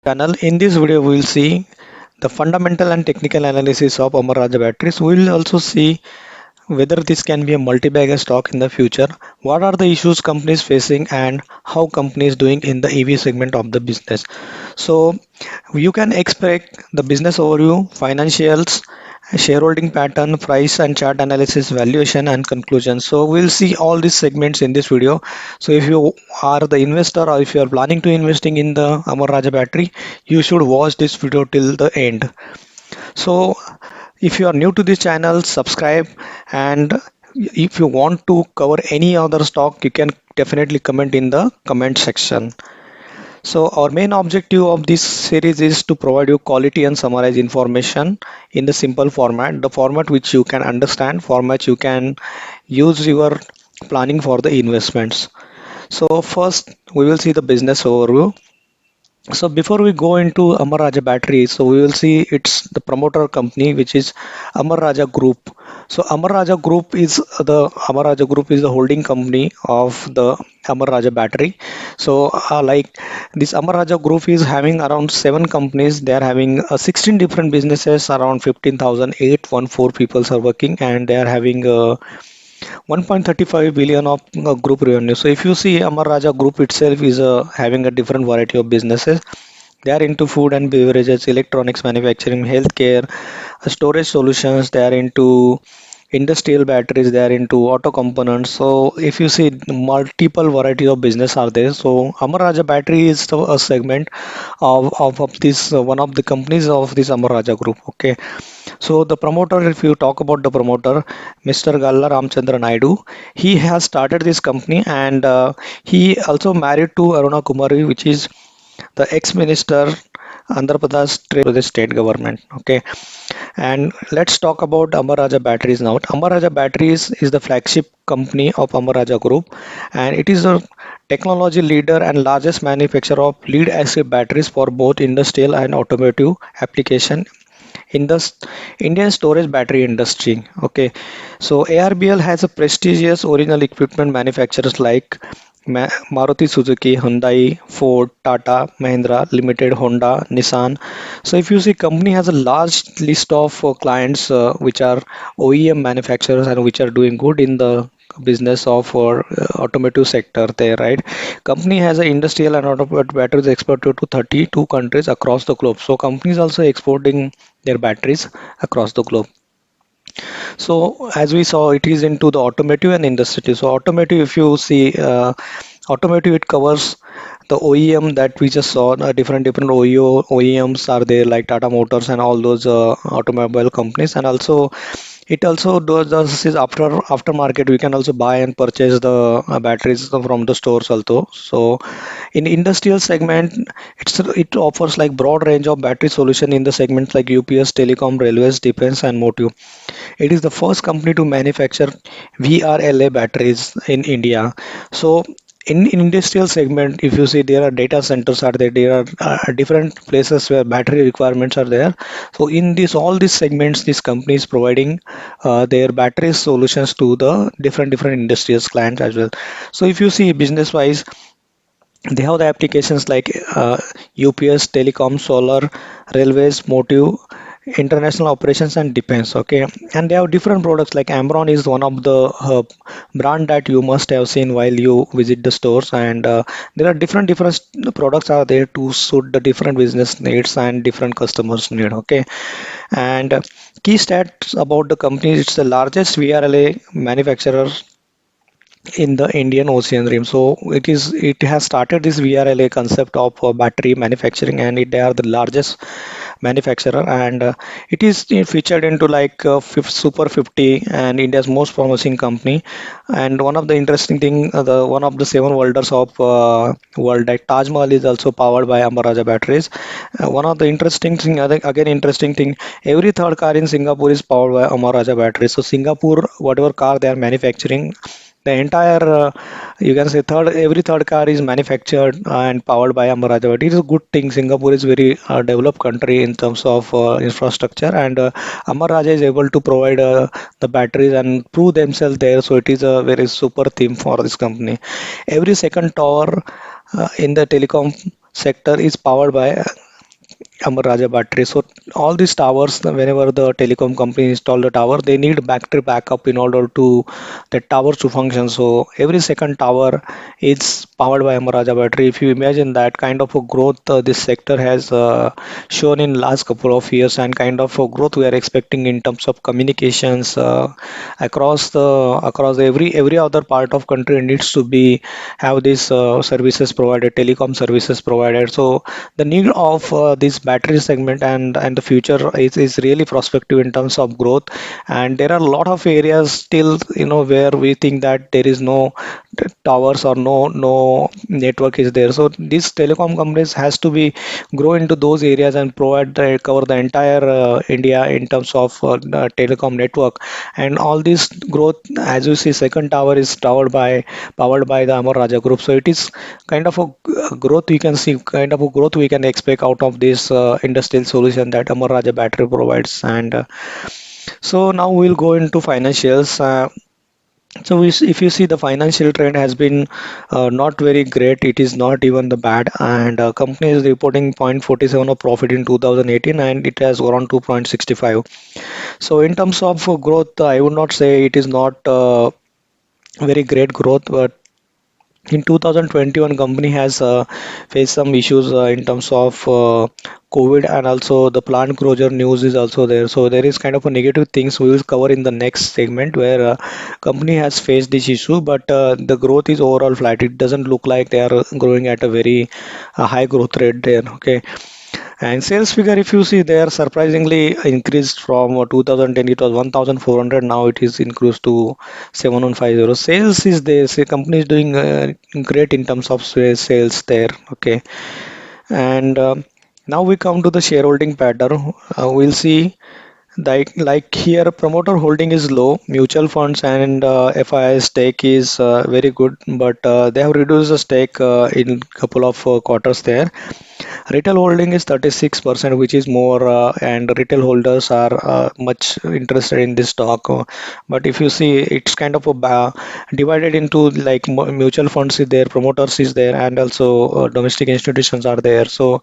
channel. In this video, we will see the fundamental and technical analysis of Amara Raja batteries. We will also see whether this can be a multi-bagger stock in the future, what are the issues companies facing, and how companies doing in the EV segment of the business. So you can expect the business overview, financials, shareholding pattern, price and chart analysis, valuation and conclusion. So we'll see all these segments in this video. So if you are the investor or if you are planning to investing in the Amar Raja battery, you should watch this video till the end. So if you are new to this channel, subscribe, and if you want to cover any other stock, you can definitely comment in the comment section. So our main objective of this series is to provide you quality and summarize information in the simple format, the format which you can understand, format you can use your planning for the investments. So first we will see the business overview. So before we go into Amar Raja Battery, so we will see it's the promoter company which is Amar Raja Group. So Amar Raja Group is the holding company of the Amar Raja Battery. So like this Amar Raja Group is having around seven companies. They are having 16 different businesses. Around 15,814 people are working, and they are having 1.35 billion of group revenue. So if you see Amar Raja Group itself is having a different variety of businesses. They are into food and beverages, electronics manufacturing, healthcare, storage solutions. They are into industrial batteries. They are into auto components. So if you see multiple variety of business are there. So Amar Raja Battery is a segment of this one of the companies of this Amar Raja Group. Okay. So the promoter, if you talk about the promoter, Mr. Galla Ramchandra Naidu, he has started this company, and he also married to Aruna Kumari, which is the ex-minister Pradesh state government. Okay, and let's talk about Amar Raja Batteries now. Amar Raja Batteries is the flagship company of Amar Raja Group, and it is a technology leader and largest manufacturer of lead acid batteries for both industrial and automotive application in the Indian storage battery industry. Okay, so ARBL has a prestigious original equipment manufacturers like Maruti Suzuki, Hyundai, Ford, Tata, Mahindra Limited, Honda, Nissan. So if you see, company has a large list of clients which are OEM manufacturers and which are doing good in the business of automotive sector there, right? Company has an industrial and automotive batteries exported to 32 countries across the globe. So companies also exporting their batteries across the globe. So as we saw, it is into the automotive and industry. So automotive, if you see, automotive, it covers the OEM that we just saw. Different OEMs are there like Tata Motors and all those automobile companies, and also it also does is aftermarket. We can also buy and purchase the batteries from the stores also. So in industrial segment, it offers like broad range of battery solution in the segments like UPS, telecom, railways, defense, and motive. It is the first company to manufacture VRLA batteries in India. So in industrial segment, if you see, there are data centers are there, there are different places where battery requirements are there. So in this all these segments, this company is providing their battery solutions to the different industrial clients as well. So if you see business wise, they have the applications like UPS, telecom, solar, railways, motive, international operations, and defense. Okay, and they have different products like Amron is one of the brand that you must have seen while you visit the stores, and there are different products are there to suit the different business needs and different customers need. Okay, and key stats about the company: it's the largest VRLA manufacturer in the Indian Ocean Rim. So it has started this VRLA concept of battery manufacturing, and they are the largest manufacturer, and it is featured into like Super 50 and India's most promising company. And one of the interesting thing, the one of the seven wonders of world, like Taj Mahal, is also powered by Amara Raja batteries. One of the interesting thing, again interesting thing, every third car in Singapore is powered by Amara Raja batteries. So Singapore, whatever car they are manufacturing, the entire, you can say every third car is manufactured and powered by Amara Raja. It is a good thing. Singapore is very developed country in terms of infrastructure, and Amara Raja is able to provide the batteries and prove themselves there. So it is a very super theme for this company. Every second tower in the telecom sector is powered by Amar Raja battery. So all these towers, whenever the telecom company install the tower, they need battery backup in order to the towers to function. So every second tower is powered by Amar Raja battery. If you imagine that kind of a growth this sector has shown in last couple of years, and kind of a growth we are expecting in terms of communications across every other part of country needs to be have these services provided, telecom services provided. So the need of this battery segment and the future is really prospective in terms of growth, and there are a lot of areas still where we think that there is no towers or no network is there. So these telecom companies has to be grow into those areas and cover the entire India in terms of the telecom network. And all this growth, as you see, second tower is powered by the Amar Raja Group. So it is kind of a growth we can see, kind of a growth we can expect out of this industrial solution that Amar Raja battery provides. And so now we'll go into financials. If you see, the financial trend has been not very great. It is not even the bad, and company is reporting 0.47 of profit in 2018, and it has grown 2.65. So in terms of growth, I would not say it is not very great growth, but in 2021, company has faced some issues in terms of COVID, and also the plant closure news is also there. So there is kind of a negative things we will cover in the next segment where company has faced this issue, but the growth is overall flat. It doesn't look like they are growing at a very high growth rate there. Okay. And sales figure, if you see, they are surprisingly increased from 2010, it was 1,400, now it is increased to 7,150. Sales is there, say company is doing great in terms of sales there. Okay. And now we come to the shareholding pattern. We'll see like here, promoter holding is low, mutual funds and FII stake is very good, but they have reduced the stake in couple of quarters there. Retail holding is 36%, which is more, and retail holders are much interested in this stock. But if you see, it's kind of divided into like mutual funds is there, promoters is there, and also domestic institutions are there. So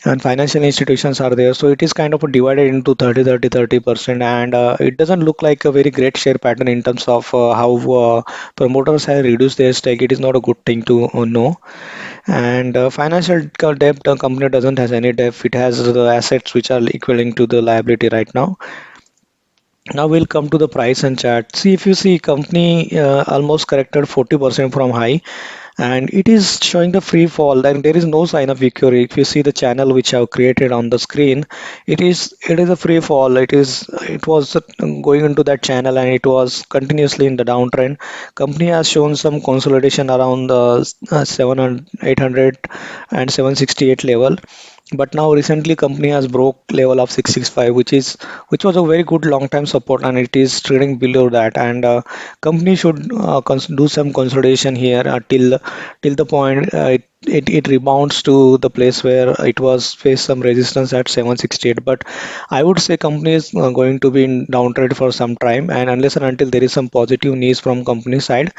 and financial institutions are there, so it is kind of divided into 30 30 30%, and it doesn't look like a very great share pattern in terms of how promoters have reduced their stake. It is not a good thing to know. And financial debt, company doesn't has any debt. It has the assets which are equaling to the liability right now. Now we'll come to the price and chart. See, if you see, company almost corrected 40% from high, and it is showing the free fall. Then there is no sign of recovery. If you see the channel which I have created on the screen, it is a free fall. It was going into that channel, and it was continuously in the downtrend. Company has shown some consolidation around the 700 800 and 768 level, but now recently company has broke level of 665, which was a very good long time support, and it is trading below that. And company should do some consolidation here till the point it rebounds to the place where it was faced some resistance at 768. But I would say company is going to be in downtrend for some time, and unless and until there is some positive news from company side,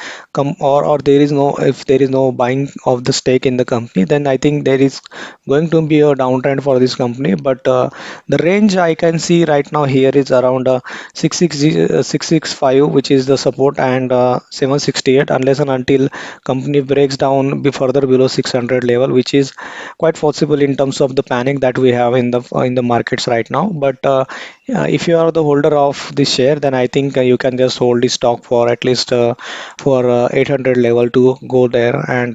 or there is no, if there is no buying of the stake in the company, then I think there is going to be a downtrend for this company. But the range I can see right now here is around 665, which is the support, and 768, unless and until company breaks down further below 600 level, which is quite possible in terms of the panic that we have in the markets right now. But if you are the holder of this share, then I think you can just hold this stock for at least for 800 level to go there, and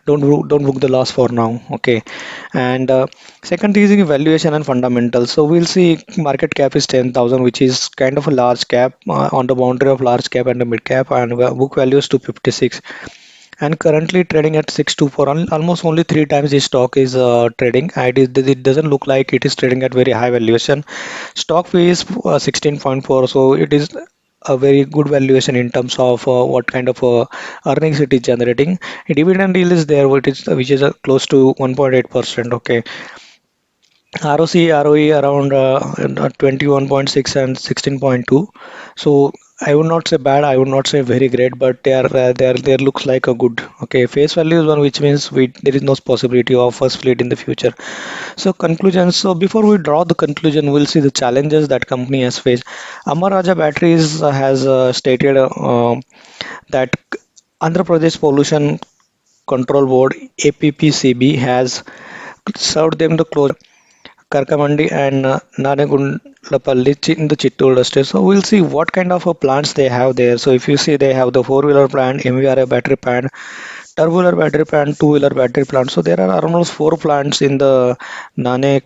don't book the loss for now. Okay. And second is in valuation and fundamentals. So we'll see market cap is 10,000, which is kind of a large cap, on the boundary of large cap and the mid cap, and book value is 256, and currently trading at 624. Almost only three times the stock is trading, and it doesn't look like it is trading at very high valuation. Stock fee is 16.4, so it is a very good valuation in terms of what kind of earnings it is generating. Dividend yield is there, which is close to 1.8%. Okay. ROC, ROE around 21.6 and 16.2. So I would not say bad, I would not say very great, but they looks like a good. Okay, face value is one, which means we there is no possibility of first fleet in the future. So conclusion. So before we draw the conclusion, we'll see the challenges that company has faced. Amar Raja Batteries has stated that Andhra Pradesh Pollution Control Board (APPCB) has served them the closure Karkamandi and Nanegundlapalli in the Chittoor district. So we'll see what kind of plants they have there. So if you see they have the four-wheeler plant, MVRA battery plant, turbo-wheeler battery plant, two-wheeler battery plant. So there are almost four plants in the Nane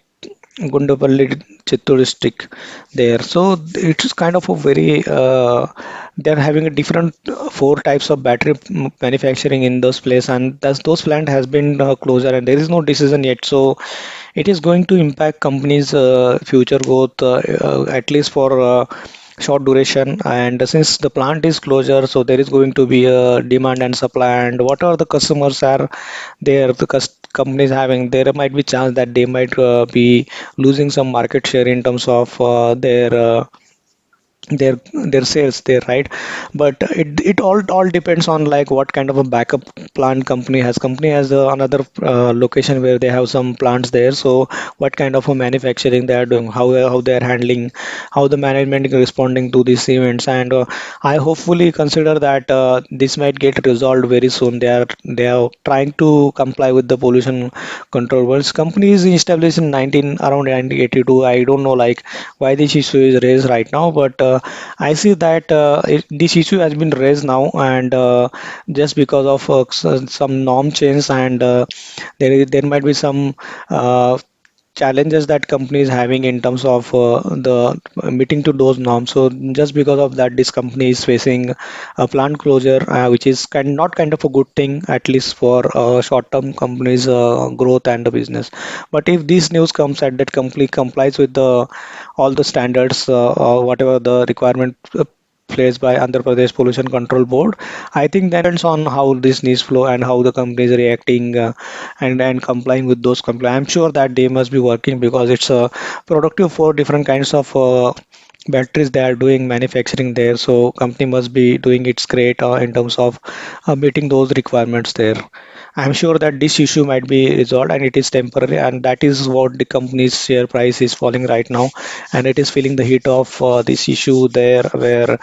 Gundapalli Chittoor district there. So it's kind of a very they're having a different four types of battery manufacturing in those place, and those plant has been closure and there is no decision yet. So it is going to impact companies' future growth at least for short duration. And since the plant is closure, so there is going to be a demand and supply. And whatever the customers are there, the companies having, there might be chance that they might be losing some market share in terms of their sales there, right? But it all depends on like what kind of a backup plan company has another location where they have some plants there. So what kind of a manufacturing they are doing, how they are handling, how the management is responding to these events. And I hopefully consider that this might get resolved very soon. They are trying to comply with the pollution control words. Company is established in 19 around 1982. I don't know like why this issue is raised right now, but I see that this issue has been raised now, and just because of some norm change, and there might be some uh, challenges that company is having in terms of the meeting to those norms. So just because of that, this company is facing a plant closure, which is not kind of a good thing, at least for short-term companies' growth and the business. But if this news comes that that company complies with the all the standards, or whatever the requirement placed by Andhra Pradesh Pollution Control Board. I think that depends on how this news flow and how the company is reacting and complying with those comply. I'm sure that they must be working because it's productive for different kinds of batteries they are doing manufacturing there. So company must be doing its great in terms of meeting those requirements there. I'm sure that this issue might be resolved and it is temporary, and that is what the company's share price is falling right now, and it is feeling the heat of this issue there, where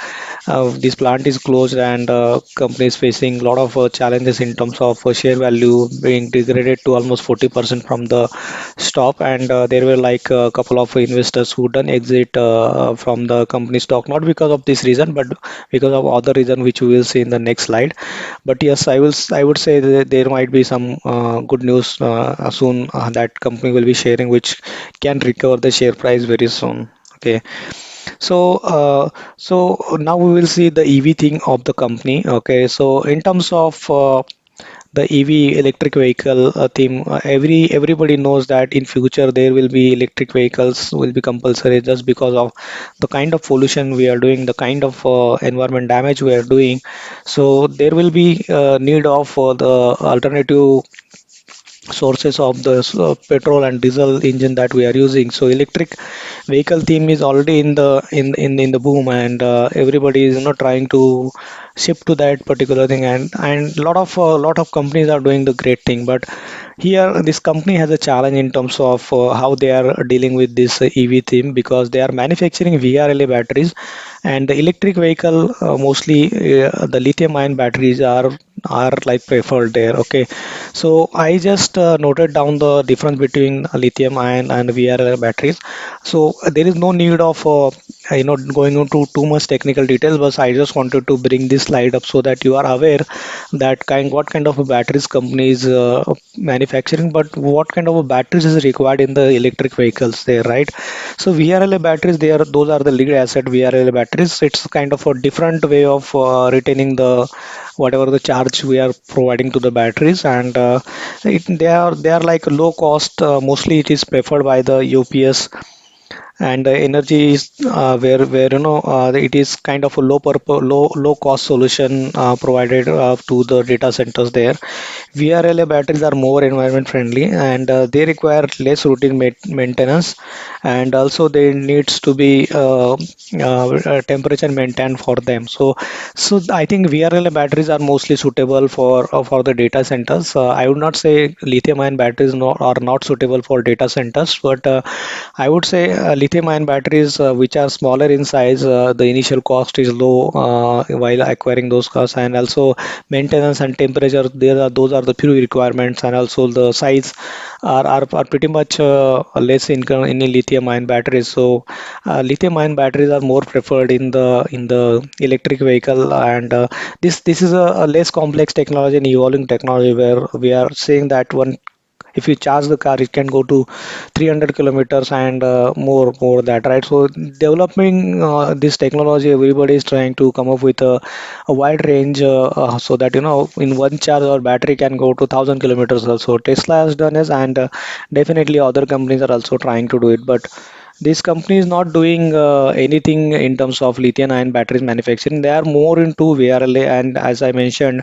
this plant is closed and company is facing a lot of challenges in terms of share value being degraded to almost 40% from the stop. And there were like a couple of investors who done exit from the company stock, not because of this reason, but because of other reason, which we will see in the next slide. But yes, I would say that there might be some good news soon that company will be sharing, which can recover the share price very soon. Okay, so now we will see the EV thing of the company. Okay, so in terms of the EV electric vehicle theme, everybody knows that in future there will be electric vehicles will be compulsory, just because of the kind of pollution we are doing, the kind of environment damage we are doing. So there will be need of the alternative sources of the petrol and diesel engine that we are using. So electric vehicle theme is already in the boom, and everybody is trying to shift to that particular thing. And lot of companies are doing the great thing. But here this company has a challenge in terms of how they are dealing with this EV theme, because they are manufacturing VRLA batteries, and the electric vehicle mostly the lithium ion batteries are like preferred there. Okay, so I just noted down the difference between lithium ion and VRL batteries. So there is no need of going into too much technical details, but I just wanted to bring this slide up so that you are aware that what kind of a batteries companies manufacturing, but what kind of a batteries is required in the electric vehicles there, right? So VRLA batteries, those are the lead asset VRLA batteries. It's kind of a different way of retaining the whatever the charge we are providing to the batteries. And they are like low cost. Mostly it is preferred by the UPS and energy is where it is kind of a low cost solution provided to the data centers there. VRLA batteries are more environment friendly, and they require less routine maintenance, and also they needs to be temperature maintained for them. So I think VRLA batteries are mostly suitable for the data centers. I would not say lithium ion batteries are not suitable for data centers, but I would say lithium ion batteries which are smaller in size, the initial cost is low while acquiring those cars, and also maintenance and temperature, those are the few requirements, and also the size are pretty much less in a lithium ion batteries. So lithium ion batteries are more preferred in the electric vehicle, and this is a less complex technology and evolving technology, where we are saying that one, if you charge the car, it can go to 300 kilometers and more that, right? So developing this technology, everybody is trying to come up with a wide range, so that in one charge our battery can go to 1,000 kilometers also. Tesla has done it, and definitely other companies are also trying to do it, but this company is not doing anything in terms of lithium ion batteries manufacturing. They are more into VRLA, and as I mentioned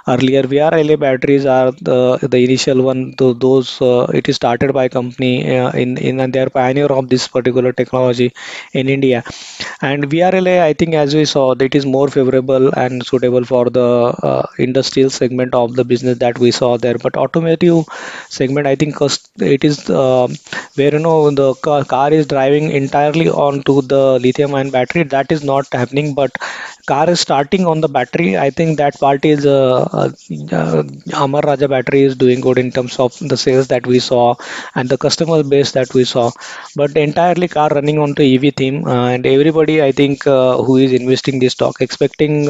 earlier, VRLA batteries are the initial one. Those it is started by company in and they are pioneer of this particular technology in India. And VRLA, I think, as we saw, that is more favorable and suitable for the industrial segment of the business that we saw there. But automotive segment, I think, it is where the car is driving entirely onto the lithium ion battery. That is not happening, but car is starting on the battery. I think that part is Amar Raja battery is doing good in terms of the sales that we saw and the customer base that we saw. But entirely car running onto EV theme, and everybody, I think, who is investing this stock expecting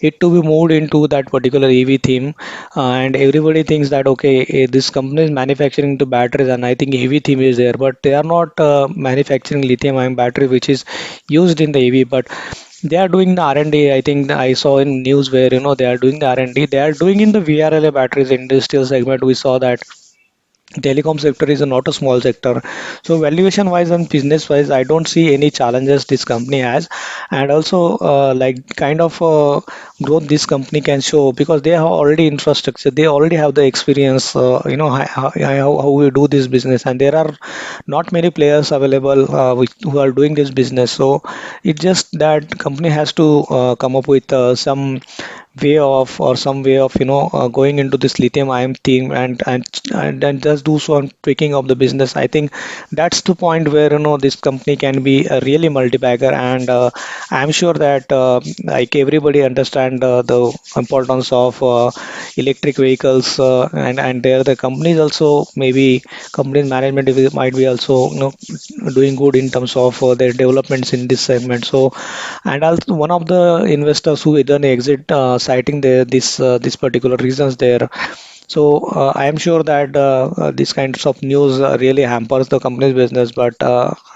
it to be moved into that particular EV theme, and everybody thinks that okay, this company is manufacturing the batteries, and I think EV theme is there, but they are not manufacturing lithium ion battery which is used in the EV, but they are doing the R&D. I think I saw in news where they are doing the R&D. They are doing in the VRLA batteries industrial segment. We saw that telecom sector is not a small sector, so valuation wise and business wise, I don't see any challenges this company has. And also like kind of growth this company can show, because they have already infrastructure, they already have the experience, how we do this business, and there are not many players available who are doing this business. So it's just that company has to come up with some way of going into this lithium ion theme, and then just do some tweaking of the business. I think that's the point where this company can be a really multi-bagger, and I'm sure that like everybody understand the importance of electric vehicles, and there the companies also, maybe companies management might be also doing good in terms of their developments in this segment. So, and also one of the investors who done exit, citing this particular reasons there. So I am sure that these kinds of news really hampers the company's business. But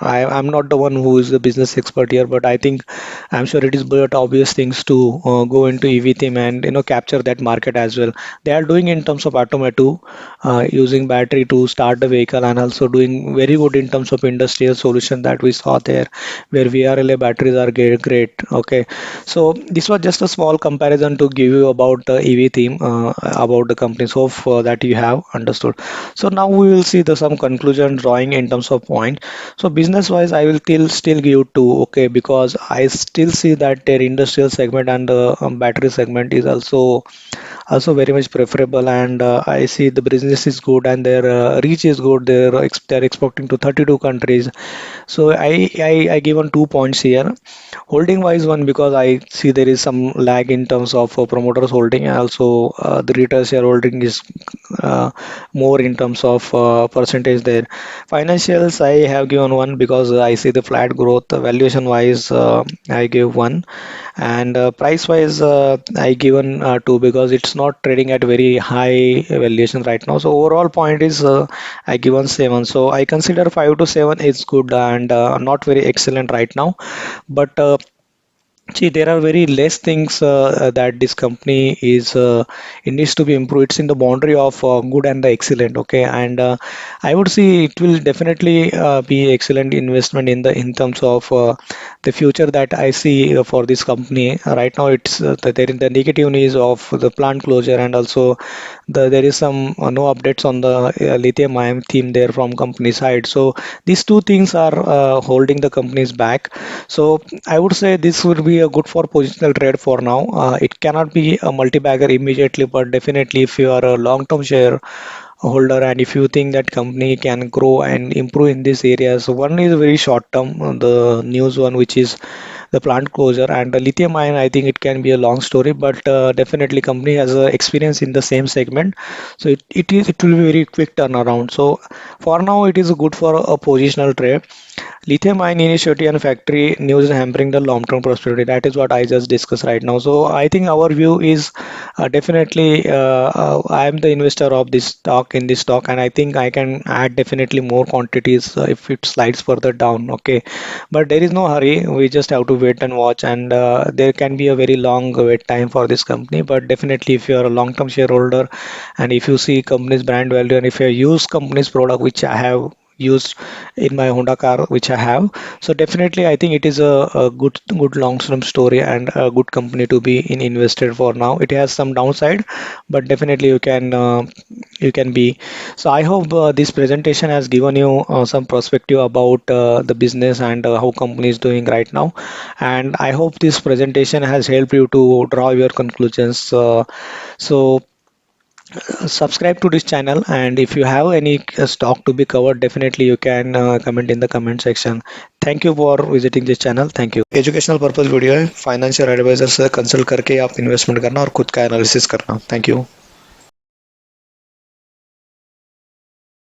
I'm not the one who is the business expert here. But I think I'm sure it is but obvious things to go into EV theme and capture that market as well. They are doing in terms of automotive, using battery to start the vehicle, and also doing very good in terms of industrial solution that we saw there, where VRLA batteries are great. Okay, so this was just a small comparison to give you about the EV theme, about the companies. Hope that you have understood. So now we will see the some conclusion drawing in terms of point. So business wise, I will still give two. Okay, because I still see that their industrial segment and the battery segment is also very much preferable, and I see the business is good and their reach is good. They're exporting to 32 countries. So I give on 2 points here. Holding wise, one, because I see there is some lag in terms of promoters holding, and also the retail shareholding is more in terms of percentage there. Financials, I have given one because I see the flat growth. Valuation wise, I give one, and price wise, I given two, because it's not trading at very high valuation right now. So overall point is I given 7. So I consider 5 to 7 is good, and not very excellent right now. But See, there are very less things that this company is it needs to be improved. It's in the boundary of good and the excellent. Okay, and I would say it will definitely be excellent investment in terms of the future that I see for this company. Right now, it's there is the negative news of the plant closure, and also there is some no updates on the lithium ion theme there from company side. So these two things are holding the companies back. So I would say this would be a good for positional trade for now. It cannot be a multi-bagger immediately, but definitely if you are a long-term share holder and if you think that company can grow and improve in this area, so one is very short term, the news one, which is the plant closure, and the lithium ion, I think it can be a long story, but definitely company has experience in the same segment, so it will be very quick turnaround. So for now it is good for a positional trade. Lithium ion initiative and factory news hampering the long-term prosperity. That is what I just discussed right now. So I think our view is definitely I am the investor of this stock in this stock, and I think I can add definitely more quantities if it slides further down. Okay, but there is no hurry. We just have to wait and watch, and there can be a very long wait time for this company. But definitely, if you are a long-term shareholder, and if you see company's brand value, and if you use company's product, which I have used in my Honda car which I have. So definitely I think it is a good long-term story and a good company to be in invested for now. It has some downside, but definitely you can be. So I hope this presentation has given you some perspective about the business and how company is doing right now. And I hope this presentation has helped you to draw your conclusions. So subscribe to this channel, and if you have any stock to be covered, definitely you can comment in the comment section. Thank you for visiting this channel. Thank you. Educational purpose video है, financial adviser से consult करके आप investment करना और खुद का analysis करना. Thank you.